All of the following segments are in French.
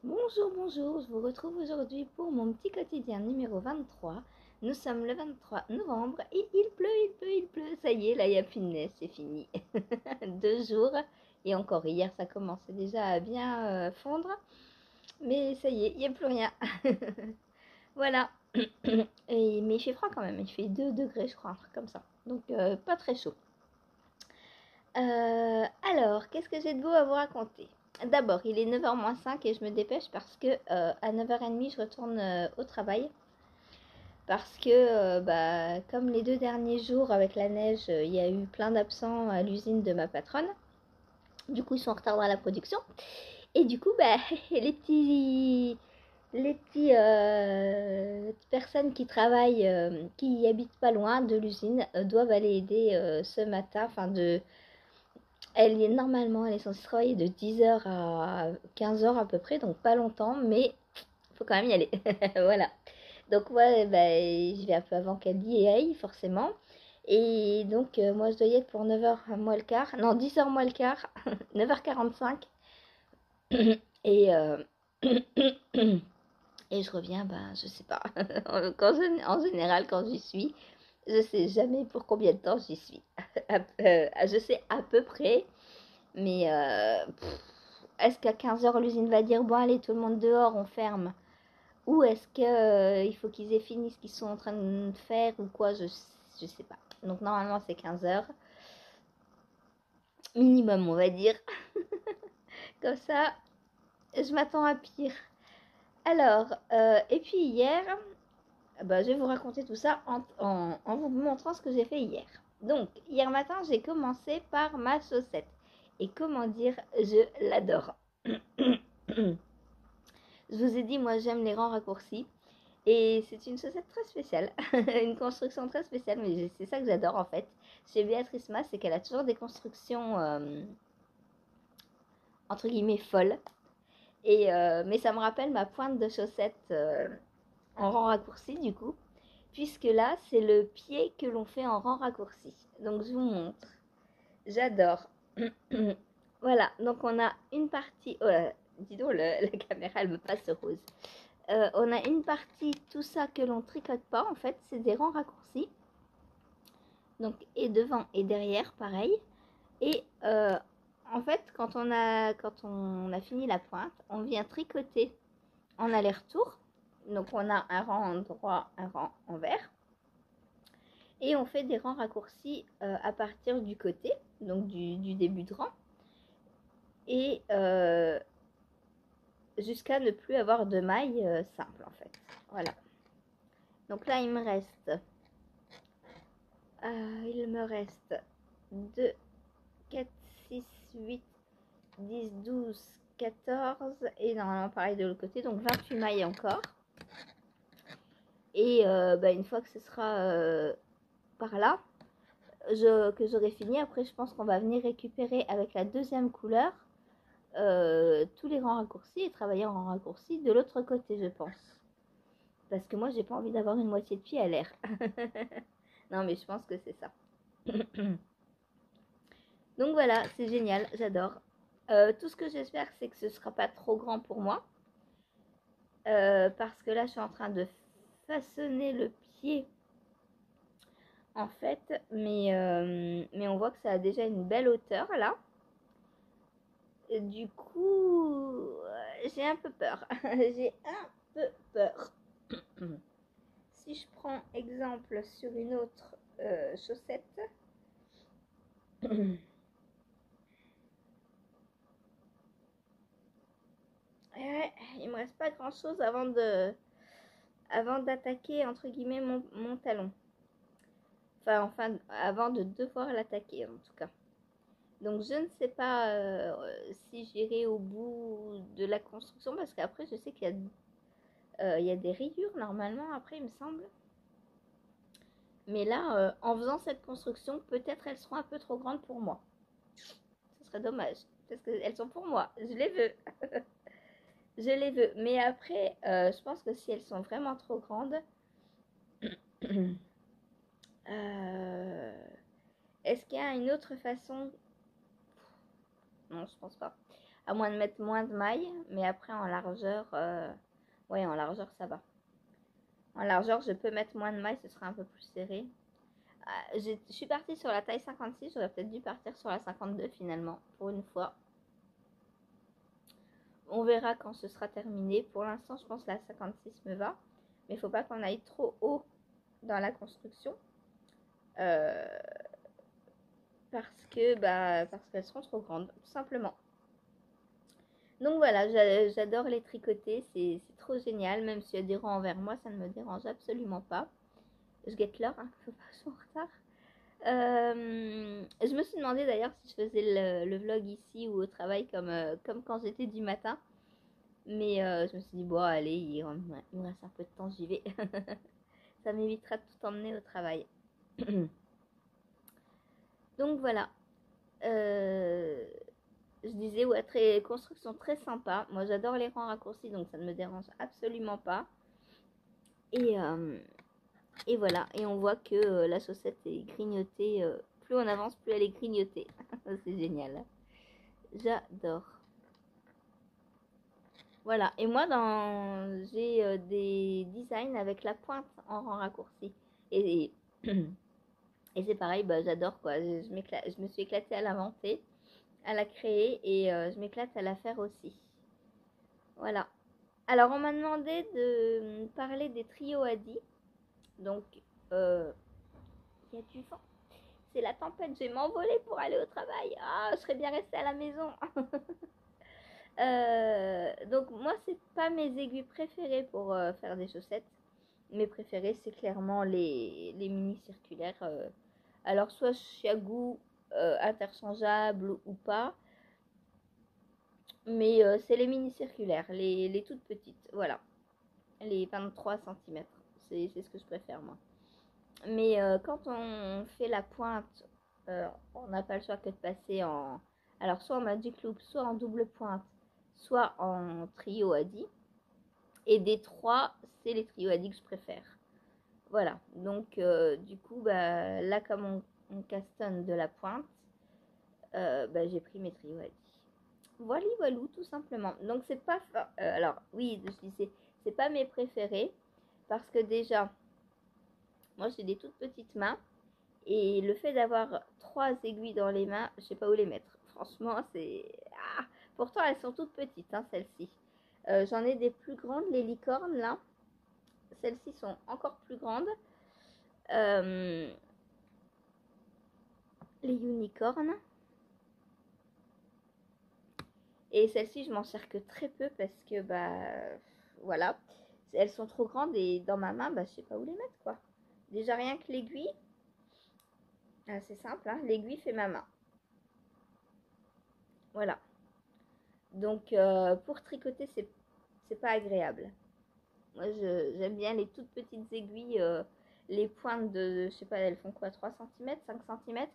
Bonjour, bonjour, je vous retrouve aujourd'hui pour mon petit quotidien numéro 23. Nous sommes le 23 novembre et il pleut. Ça y est, là, il n'y a plus de neige, c'est fini. 2 jours et encore hier, ça commençait déjà à bien fondre. Mais ça y est, il n'y a plus rien. Voilà. Mais il fait froid quand même, il fait 2 degrés, je crois, un truc comme ça. Donc, pas très chaud. Alors, qu'est-ce que j'ai de beau à vous raconter? D'abord, il est 9h moins 5 et je me dépêche parce que à 9h30, je retourne au travail. Parce que, comme les 2 derniers jours avec la neige, il y a eu plein d'absents à l'usine de ma patronne. Du coup, ils sont en retard dans la production. Et du coup, les personnes qui travaillent, qui habitent pas loin de l'usine, doivent aller aider ce matin, normalement, elle est censée travailler de 10h à 15h à peu près, donc pas longtemps, mais il faut quand même y aller. Voilà. Donc ouais, je vais un peu avant qu'elle y aille, forcément. Et donc, moi, je dois y être pour 9h moins le quart. Non, 10h moins le quart. 9h45. Et, et je reviens, je sais pas. En général, quand j'y suis, je sais jamais pour combien de temps j'y suis. Je sais à peu près. Mais est-ce qu'à 15h, l'usine va dire, bon, allez, tout le monde dehors, on ferme? Ou est-ce que il faut qu'ils aient fini ce qu'ils sont en train de faire ou quoi? Je sais pas. Donc, normalement, c'est 15h. Minimum, on va dire. Comme ça, je m'attends à pire. Alors, et puis hier, je vais vous raconter tout ça en vous montrant ce que j'ai fait hier. Donc, hier matin, j'ai commencé par ma chaussette. Et comment dire, je l'adore. Je vous ai dit, moi j'aime les rangs raccourcis. Et c'est une chaussette très spéciale, une construction très spéciale, mais c'est ça que j'adore en fait. Chez Béatrice Mas, c'est qu'elle a toujours des constructions entre guillemets folles. Mais ça me rappelle ma pointe de chaussette en rang raccourci du coup, puisque là c'est le pied que l'on fait en rang raccourci. Donc je vous montre. J'adore. Voilà, donc on a une partie. Oh là, dis donc, la caméra elle me passe rose. On a une partie, tout ça que l'on tricote pas, en fait, c'est des rangs raccourcis. Donc, et devant et derrière, pareil. Et en fait, quand on a fini la pointe, on vient tricoter en aller-retour. Donc, on a un rang en droit, un rang envers. Et on fait des rangs raccourcis à partir du côté, donc du début de rang. Et jusqu'à ne plus avoir de maille simple, en fait. Voilà. Donc là, il me reste 2, 4, 6, 8, 10, 12, 14 et normalement pareil de l'autre côté, donc 28 mailles encore. Et une fois que ce sera par là, que j'aurai fini, après je pense qu'on va venir récupérer avec la deuxième couleur tous les rangs raccourcis et travailler en rangs raccourcis de l'autre côté, je pense. Parce que moi, j'ai pas envie d'avoir une moitié de pied à l'air. Non, mais je pense que c'est ça. Donc voilà, c'est génial, j'adore. Tout ce que j'espère, c'est que ce ne sera pas trop grand pour moi. Parce que là, je suis en train de façonner le pied, en fait. Mais on voit que ça a déjà une belle hauteur, là. Et du coup, j'ai un peu peur. J'ai un peu peur. Si je prends exemple sur une autre chaussette... Ouais, il me reste pas grand chose avant d'attaquer entre guillemets mon talon. Enfin, avant de devoir l'attaquer en tout cas. Donc je ne sais pas si j'irai au bout de la construction parce qu'après je sais qu'il y a des rayures normalement après il me semble. Mais là, en faisant cette construction, peut-être elles seront un peu trop grandes pour moi. Ce serait dommage parce qu'elles sont pour moi. Je les veux. Je les veux. Mais après, je pense que si elles sont vraiment trop grandes, est-ce qu'il y a une autre façon? Non, je pense pas. à moins de mettre moins de mailles, mais après en largeur, ouais, en largeur ça va. En largeur, je peux mettre moins de mailles, ce sera un peu plus serré. Je suis partie sur la taille 56, j'aurais peut-être dû partir sur la 52 finalement, pour une fois. On verra quand ce sera terminé. Pour l'instant, je pense que la 56 me va, mais il ne faut pas qu'on aille trop haut dans la construction. Parce qu'elles seront trop grandes, tout simplement. Donc voilà, j'adore les tricoter, c'est trop génial, même s'il y a des rangs envers moi, ça ne me dérange absolument pas. Je guette l'heure, hein, faut pas que je sois en retard. Je me suis demandé d'ailleurs si je faisais le vlog ici ou au travail comme quand j'étais du matin. Mais je me suis dit, bon, allez, il me reste un peu de temps, j'y vais. Ça m'évitera de tout emmener au travail. Donc voilà. Je disais, ouais, construction très sympa. Moi, j'adore les rangs raccourcis, donc ça ne me dérange absolument pas. Et voilà. Et on voit que la chaussette est grignotée. Plus on avance, plus elle est grignotée. C'est génial. J'adore. Voilà. Et moi, j'ai des designs avec la pointe en rang raccourci. Et c'est pareil, bah, j'adore quoi. Je me suis éclatée à l'inventer, à la créer et je m'éclate à la faire aussi. Voilà. Alors, on m'a demandé de parler des trios Adi. Donc, il y a du vent. C'est la tempête, je vais m'envoler pour aller au travail. Ah, je serais bien restée à la maison. Donc, moi, c'est pas mes aiguilles préférées pour faire des chaussettes. Mes préférées, c'est clairement les mini circulaires. Alors, soit Chiagou interchangeable ou pas. Mais c'est les mini circulaires, les toutes petites. Voilà. Les 23 cm. C'est ce que je préfère, moi. Mais quand on fait la pointe, on n'a pas le choix que de passer en... Alors, soit en Magic Loop, soit en double pointe, soit en trio Adi. Et des trois, c'est les trios Adi que je préfère. Voilà. Donc, du coup, bah, là, comme on castonne de la pointe, bah, j'ai pris mes trios Adi. Voilà, voilou, tout simplement. Donc, c'est pas... alors, oui, je disais, c'est pas mes préférés. Parce que déjà, moi, j'ai des toutes petites mains. Et le fait d'avoir 3 aiguilles dans les mains, je sais pas où les mettre. Franchement, c'est... Ah, pourtant, elles sont toutes petites, hein, celles-ci. J'en ai des plus grandes, les licornes, là. Celles-ci sont encore plus grandes. Les unicornes. Et celles-ci, je m'en sers que très peu parce que, bah, voilà. Elles sont trop grandes et dans ma main, bah, je sais pas où les mettre, quoi. Déjà, rien que l'aiguille, c'est simple, hein, l'aiguille fait ma main. Voilà. Donc, pour tricoter, c'est pas agréable. Moi, j'aime bien les toutes petites aiguilles, les pointes je sais pas, elles font quoi, 3 cm, 5 cm.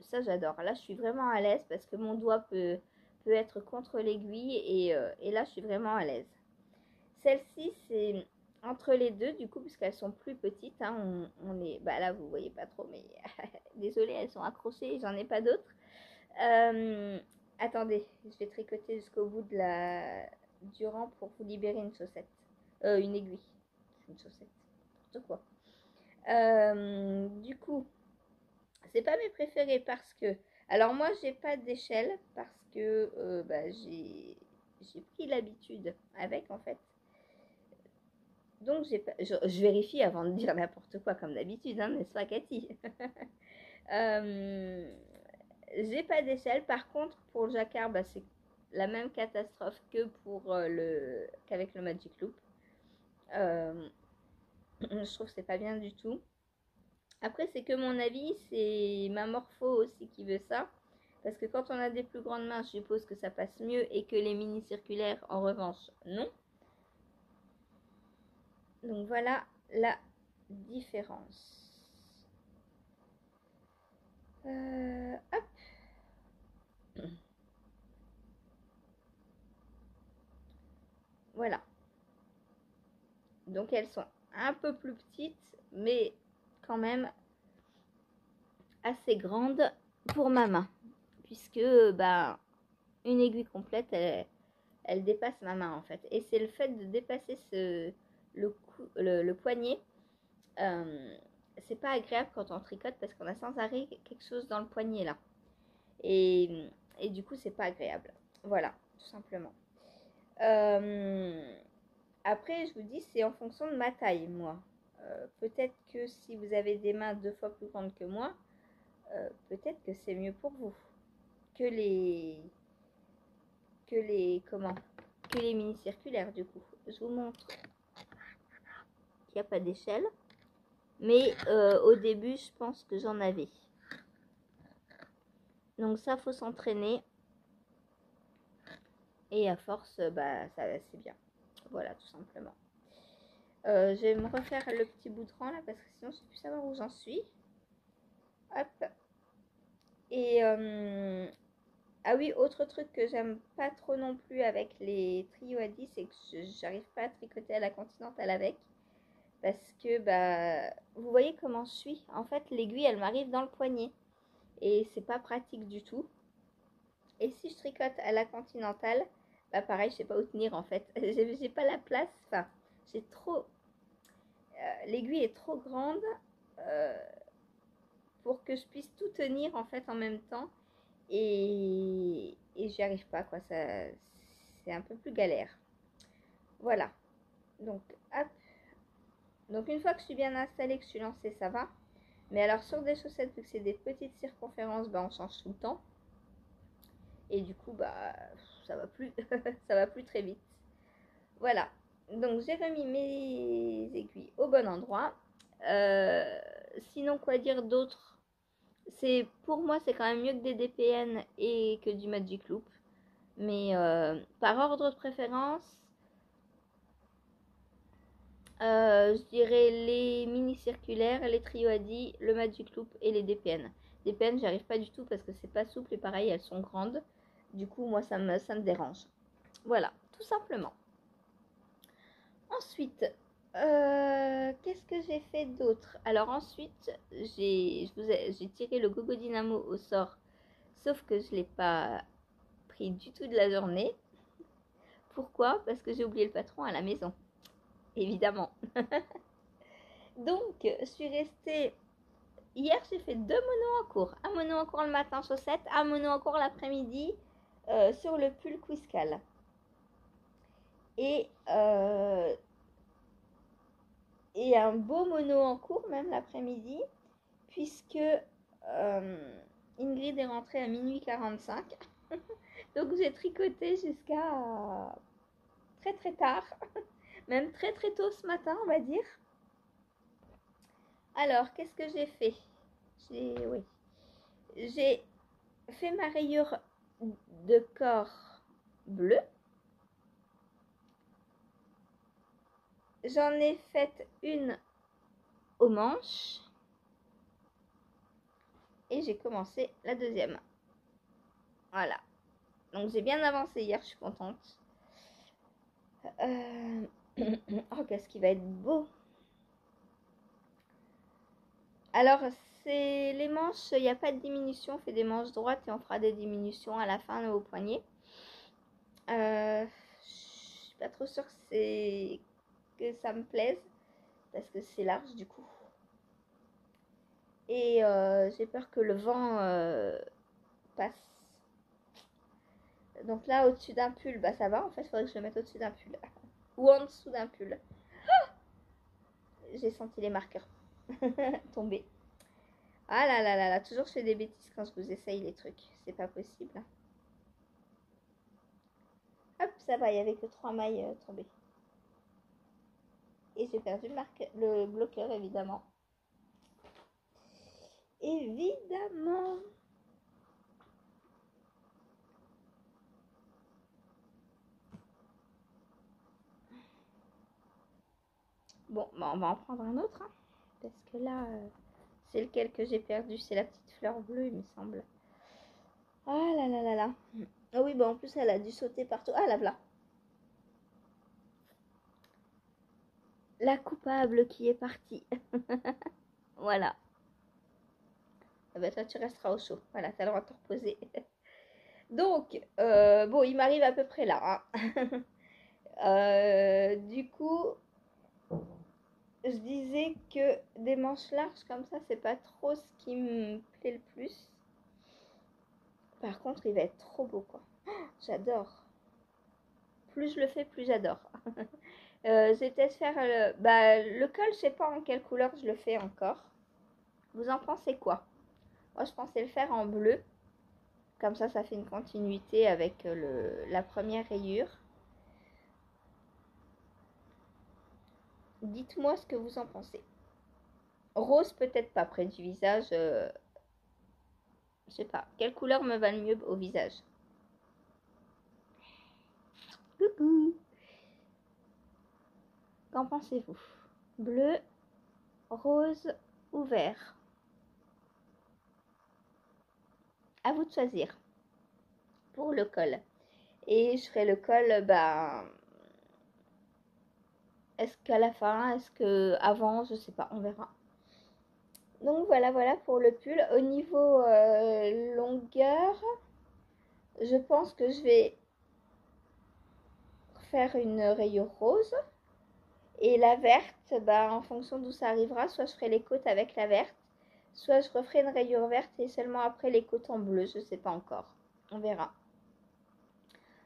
Ça, j'adore. Là, je suis vraiment à l'aise parce que mon doigt peut être contre l'aiguille et là, je suis vraiment à l'aise. Celle-ci, c'est entre les deux, du coup, puisqu'elles sont plus petites. Hein, bah là, vous voyez pas trop, mais désolée, elles sont accrochées, j'en ai pas d'autres. Attendez, je vais tricoter jusqu'au bout du rang pour vous libérer une chaussette. Une aiguille. Une chaussette. N'importe quoi. Du coup, c'est pas mes préférés parce que... Alors moi, j'ai pas d'échelle parce que bah, j'ai pris l'habitude avec, en fait. Donc, je vérifie avant de dire n'importe quoi, comme d'habitude, hein, n'est-ce pas, Cathy? J'ai pas d'échelle. Par contre, pour le jacquard, bah, c'est la même catastrophe que qu'avec le Magic Loop. Je trouve que c'est pas bien du tout. Après, c'est que mon avis, c'est ma morpho aussi qui veut ça. Parce que quand on a des plus grandes mains, je suppose que ça passe mieux et que les mini circulaires, en revanche, non. Donc voilà la différence. Hop. Voilà. Donc elles sont un peu plus petites, mais quand même assez grandes pour ma main. Puisque bah, une aiguille complète, elle dépasse ma main en fait. Et c'est le fait de dépasser le poignet. C'est pas agréable quand on tricote parce qu'on a sans arrêt quelque chose dans le poignet là. Et du coup, c'est pas agréable. Voilà, tout simplement. Après, je vous dis, c'est en fonction de ma taille, moi. Peut-être que si vous avez des mains 2 fois plus grandes que moi, peut-être que c'est mieux pour vous que que les mini circulaires du coup. Je vous montre qu'il n'y a pas d'échelle, mais au début, je pense que j'en avais. Donc ça, faut s'entraîner. Et à force, bah, ça c'est bien. Voilà, tout simplement. Je vais me refaire le petit bout de rang là, parce que sinon, je ne sais plus savoir où j'en suis. Hop. Et ah oui, autre truc que j'aime pas trop non plus avec les trios à 10, c'est que j'arrive pas à tricoter à la continentale avec. Parce que, bah, vous voyez comment je suis. En fait, l'aiguille, elle m'arrive dans le poignet. Et c'est pas pratique du tout. Et si je tricote à la continentale, bah pareil, je sais pas où tenir en fait. J'ai pas la place. Enfin, j'ai trop... l'aiguille est trop grande pour que je puisse tout tenir en fait en même temps. Et j'y arrive pas quoi. C'est un peu plus galère. Voilà. Donc, hop. Donc une fois que je suis bien installée, que je suis lancée, ça va. Mais alors sur des chaussettes, vu que c'est des petites circonférences, bah on change tout le temps. Et du coup, bah ça va plus, ça va plus très vite. Voilà. Donc j'ai remis mes aiguilles au bon endroit. Sinon, quoi dire d'autre? C'est pour moi, c'est quand même mieux que des DPN et que du Magic Loop. Mais par ordre de préférence, je dirais les mini circulaires, les trio Adi, le Magic Loop et les DPN. DPN, j'arrive pas du tout parce que c'est pas souple et pareil, elles sont grandes. Du coup, moi, ça me dérange. Voilà, tout simplement. Ensuite, qu'est-ce que j'ai fait d'autre? Alors ensuite, j'ai tiré le Gogo Dynamo au sort, sauf que je ne l'ai pas pris du tout de la journée. Pourquoi? Parce que j'ai oublié le patron à la maison, évidemment. Donc, je suis restée... Hier, j'ai fait 2 monos en cours. Un mono en cours le matin, chaussettes, un mono en cours l'après-midi sur le pull Quizcal. Et un beau mono en cours, même l'après-midi, puisque Ingrid est rentrée à minuit 45. Donc j'ai tricoté jusqu'à très très tard, même très très tôt ce matin, on va dire. Alors, qu'est-ce que j'ai fait? J'ai fait ma rayure de corps bleu. J'en ai fait une aux manches. Et j'ai commencé la deuxième. Voilà. Donc j'ai bien avancé hier, je suis contente. Oh, qu'est-ce qui va être beau! Alors, c'est les manches, il n'y a pas de diminution. On fait des manches droites et on fera des diminutions à la fin au poignet. Je suis pas trop sûre que ça me plaise parce que c'est large du coup. Et j'ai peur que le vent passe. Donc là, au-dessus d'un pull, bah ça va. En fait, il faudrait que je le mette au-dessus d'un pull. Ou en dessous d'un pull. J'ai senti les marqueurs tomber. Ah là là là là, toujours je fais des bêtises quand je vous essaye les trucs. C'est pas possible. Hop, ça va, il n'y avait que 3 mailles tombées. Et j'ai perdu le bloqueur, évidemment. Évidemment. Bon, bah on va en prendre un autre. Hein, parce que là, c'est lequel que j'ai perdu? C'est la petite fleur bleue, il me semble. Ah là là là là. Ah oui, bah en plus, elle a dû sauter partout. Ah là là. La coupable qui est partie. Voilà. Ah bah toi, tu resteras au chaud. Voilà, t'as le droit de te reposer. Donc, bon, il m'arrive à peu près là, hein. Du coup, je disais que des manches larges comme ça, c'est pas trop ce qui me plaît le plus. Par contre, il va être trop beau, quoi. J'adore. Plus je le fais, plus j'adore. Je vais peut-être faire le col, je sais pas en quelle couleur je le fais encore. Vous en pensez quoi? Moi, je pensais le faire en bleu. Comme ça fait une continuité avec la première rayure. Dites-moi ce que vous en pensez. Rose, peut-être pas près du visage. Je sais pas. Quelle couleur me va le mieux au visage? Coucou. Qu'en pensez-vous? Bleu, rose ou vert? À vous de choisir pour le col. Et je ferai le col, est-ce qu'à la fin, est-ce que avant, je sais pas, on verra. Donc voilà pour le pull. Au niveau longueur, je pense que je vais faire une rayure rose. Et la verte, en fonction d'où ça arrivera, soit je ferai les côtes avec la verte, soit je referai une rayure verte et seulement après les côtes en bleu, je sais pas encore. On verra.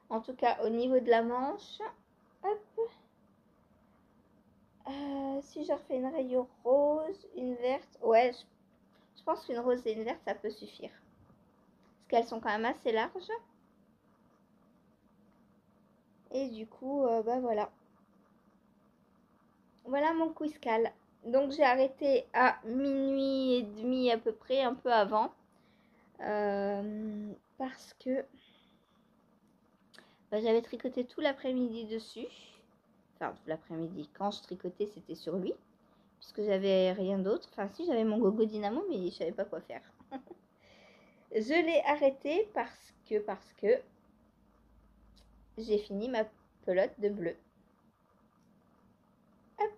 En tout cas, au niveau de la manche, hop, si je refais une rayure rose, une verte, ouais, je pense qu'une rose et une verte, ça peut suffire. Parce qu'elles sont quand même assez larges. Et du coup, voilà. Voilà mon quiz cal. Donc j'ai arrêté à minuit et demi à peu près, un peu avant. Parce que j'avais tricoté tout l'après-midi dessus. Enfin, tout l'après-midi. Quand je tricotais, c'était sur lui. Puisque j'avais rien d'autre. Enfin, si, j'avais mon gogo dynamo, mais je savais pas quoi faire. Je l'ai arrêté parce que j'ai fini ma pelote de bleu. Hop.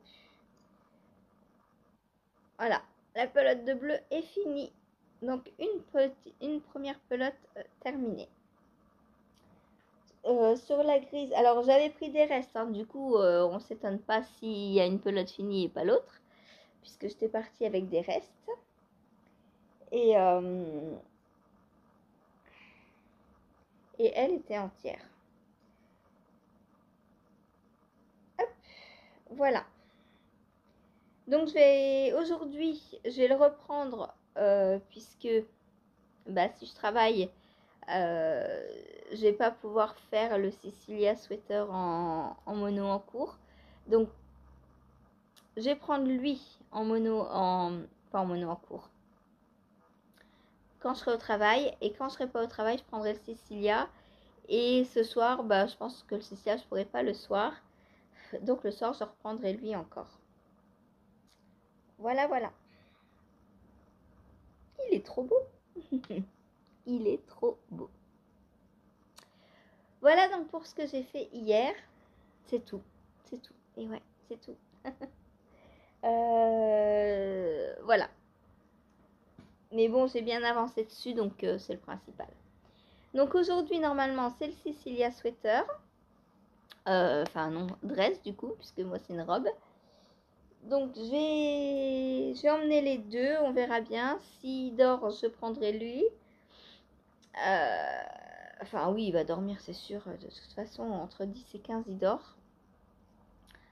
Voilà, la pelote de bleu est finie. Donc une première pelote terminée. Sur la grise, alors j'avais pris des restes, hein, du coup on s'étonne pas s'il y a une pelote finie et pas l'autre, puisque j'étais partie avec des restes. Et elle était entière. Hop, voilà. Donc aujourd'hui, je vais le reprendre puisque si je travaille, je vais pas pouvoir faire le Cecilia Sweater en mono en cours. Donc je vais prendre lui en mono pas en mono en cours. Quand je serai au travail, et quand je serai pas au travail, je prendrai le Cecilia. Et ce soir, je pense que le Cecilia, je pourrai pas le soir. Donc le soir, je reprendrai lui encore. Voilà. Il est trop beau. Il est trop beau. Voilà donc pour ce que j'ai fait hier. C'est tout. Et ouais, c'est tout. Voilà. Mais bon, j'ai bien avancé dessus, donc c'est le principal. Donc aujourd'hui, normalement, c'est le Cecilia Sweater. Enfin non, dress du coup, puisque moi c'est une robe. Donc je vais emmener les deux, on verra bien. S'il dort, je prendrai lui. Enfin oui, il va dormir, c'est sûr. De toute façon, entre 10 et 15, il dort.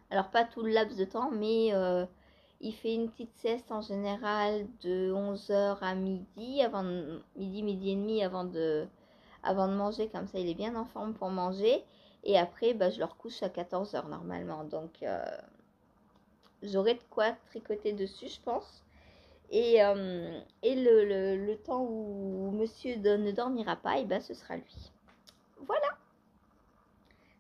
Alors pas tout le laps de temps, mais il fait une petite sieste en général de 11h à midi, midi et demi avant de manger, comme ça il est bien en forme pour manger. Et après, je le recouche à 14h normalement. Donc j'aurai de quoi tricoter dessus, je pense. Et le temps où monsieur ne dormira pas, ce sera lui. Voilà.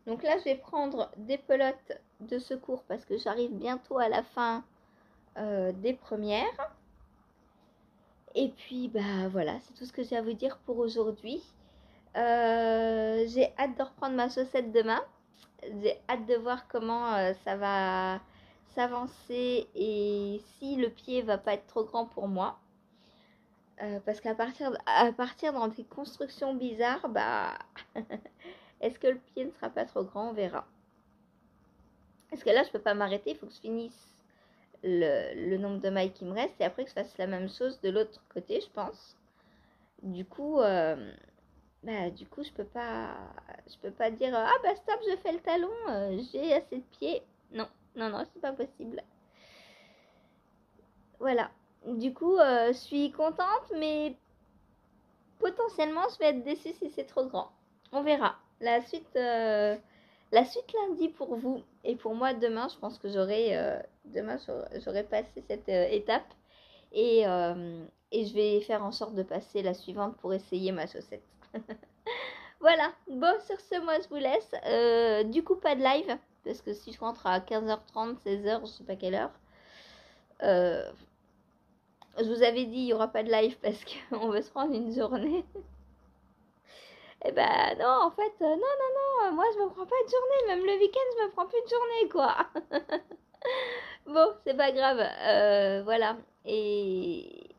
Donc là, je vais prendre des pelotes de secours parce que j'arrive bientôt à la fin des premières. Et puis, voilà, c'est tout ce que j'ai à vous dire pour aujourd'hui. J'ai hâte de reprendre ma chaussette demain. J'ai hâte de voir comment ça va s'avancer et si le pied va pas être trop grand pour moi. Parce qu'à partir dans des constructions bizarres, bah, est-ce que le pied ne sera pas trop grand? On verra. Parce que là, je peux pas m'arrêter, il faut que je finisse le nombre de mailles qui me reste et après que je fasse la même chose de l'autre côté, je pense. Du coup, je peux pas dire ah bah stop, je fais le talon, j'ai assez de pieds. Non, non, non, c'est pas possible. Voilà. Du coup, je suis contente, mais potentiellement, je vais être déçue si c'est trop grand. On verra. La suite lundi pour vous et pour moi demain, je pense que j'aurai passé cette étape et je vais faire en sorte de passer la suivante pour essayer ma chaussette. Voilà. Bon, sur ce, moi je vous laisse. Du coup, pas de live parce que si je rentre à 15h30, 16h, je sais pas quelle heure. euh, je vous avais dit il y aura pas de live parce qu'on veut se prendre une journée. Eh ben non, en fait, non, non, non, moi je me prends pas de journée, même le week-end je me prends plus de journée, quoi. Bon, c'est pas grave, voilà. Et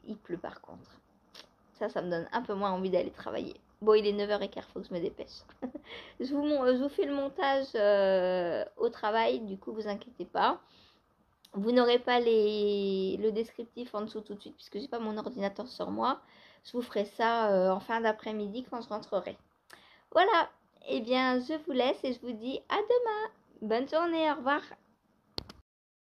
il pleut par contre. Ça me donne un peu moins envie d'aller travailler. Bon, il est 9h15, faut que je me dépêche. Je vous fais le montage au travail, du coup, vous inquiétez pas. Vous n'aurez pas le descriptif en dessous tout de suite, puisque j'ai pas mon ordinateur sur moi. Je vous ferai ça en fin d'après-midi quand je rentrerai. Voilà, eh bien je vous laisse et je vous dis à demain. Bonne journée, au revoir.